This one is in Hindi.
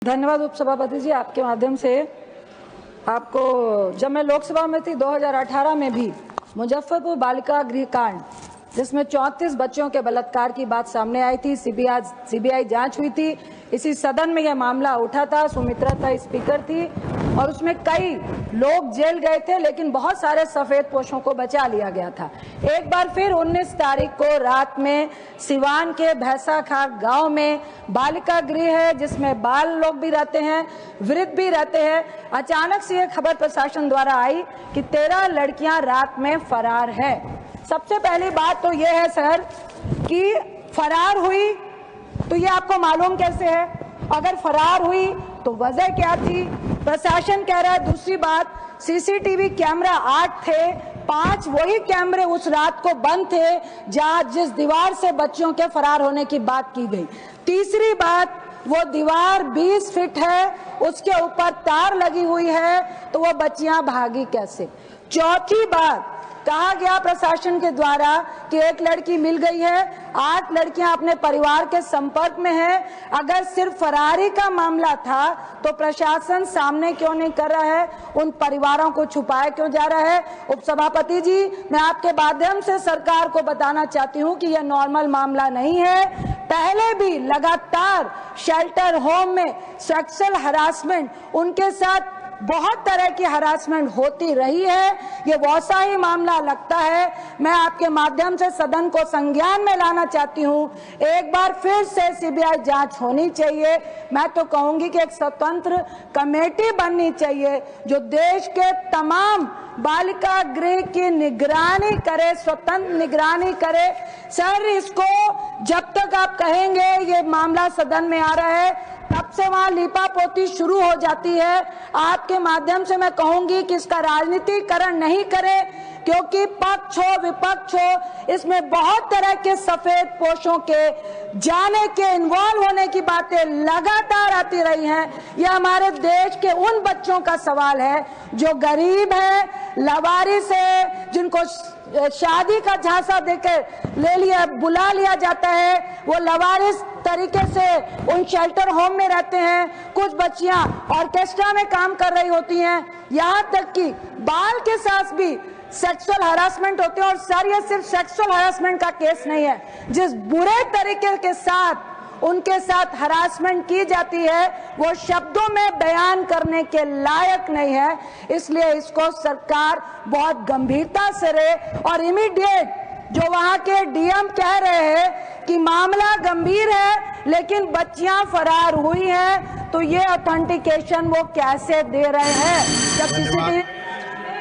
धन्यवाद उपसभापति जी। आपके माध्यम से आपको, जब मैं लोकसभा में थी 2018 में भी मुजफ्फरपुर बालिका गृह कांड जिसमें 34 बच्चों के बलात्कार की बात सामने आई थी, सीबीआई जांच हुई थी। इसी सदन में यह मामला उठा था, सुमित्रा था स्पीकर थी और उसमें कई लोग जेल गए थे, लेकिन बहुत सारे सफेद पोशों को बचा लिया गया था। एक बार फिर 19 तारीख को रात में सिवान के भैंसाखार गांव में बालिका गृह है जिसमें बाल लोग भी रहते हैं, वृद्ध भी रहते हैं। अचानक से यह खबर प्रशासन द्वारा आई कि 13 लड़कियां रात में फरार है। सबसे पहली बात तो यह है सर कि फरार हुई तो ये आपको मालूम कैसे है? अगर फरार हुई तो वजह क्या थी? प्रशासन कह रहा है। दूसरी बात, सीसीटीवी कैमरा 8 थे, 5 वही कैमरे उस रात को बंद थे जिस दीवार से बच्चों के फरार होने की बात की गई। तीसरी बात, वो दीवार 20 फीट है, उसके ऊपर तार लगी हुई है, तो वो बच्चियां भागी कैसे? चौथी बात, कहा गया प्रशासन के द्वारा कि एक लड़की मिल गई है, 8 लड़कियां अपने परिवार के संपर्क में हैं। अगर सिर्फ फरारी का मामला था तो प्रशासन सामने क्यों नहीं कर रहा है? उन परिवारों को छुपाया क्यों जा रहा है? उपसभापति जी, मैं आपके माध्यम से सरकार को बताना चाहती हूं कि यह नॉर्मल मामला नहीं है। पहले भी लगातार शेल्टर होम में सेक्सुअल हरासमेंट, उनके साथ बहुत तरह की हरासमेंट होती रही है। ये वैसा ही मामला लगता है। मैं आपके माध्यम से सदन को संज्ञान में लाना चाहती हूँ, एक बार फिर से सीबीआई जांच होनी चाहिए। मैं तो कहूंगी कि एक स्वतंत्र कमेटी बननी चाहिए जो देश के तमाम बालिका गृह की निगरानी करे, स्वतंत्र निगरानी करे। सर, इसको जब तक आप कहेंगे ये मामला सदन में आ रहा है, तब से वहां लीपापोती शुरू हो जाती है। आपके माध्यम से मैं कहूंगी कि इसका राजनीतिकरण नहीं करें, क्योंकि पक्ष हो विपक्ष हो, इसमें बहुत तरह के सफेद पोशों के जाने के, इन्वॉल्व होने की बातें लगातार आती रही हैं। यह हमारे देश के उन बच्चों का सवाल है जो गरीब है, लावारिस है, जिनको शादी का झांसा देकर बुला लिया जाता है। वो लावारिस तरीके से उन शेल्टर होम में रहते हैं। कुछ बच्चियां ऑर्केस्ट्रा में काम कर रही होती हैं, यहाँ तक कि बाल के साथ भी सेक्सुअल हरासमेंट होते हैं। और सर, ये सिर्फ सेक्सुअल हरासमेंट का केस नहीं है, जिस बुरे तरीके के साथ उनके साथ हरासमेंट की जाती है वो शब्दों में बयान करने के लायक नहीं है। इसलिए इसको सरकार बहुत गंभीरता से ले और इमीडिएट, जो वहां के डीएम कह रहे हैं कि मामला गंभीर है लेकिन बच्चियां फरार हुई हैं, तो ये ऑथेंटिकेशन वो कैसे दे रहे हैं? जब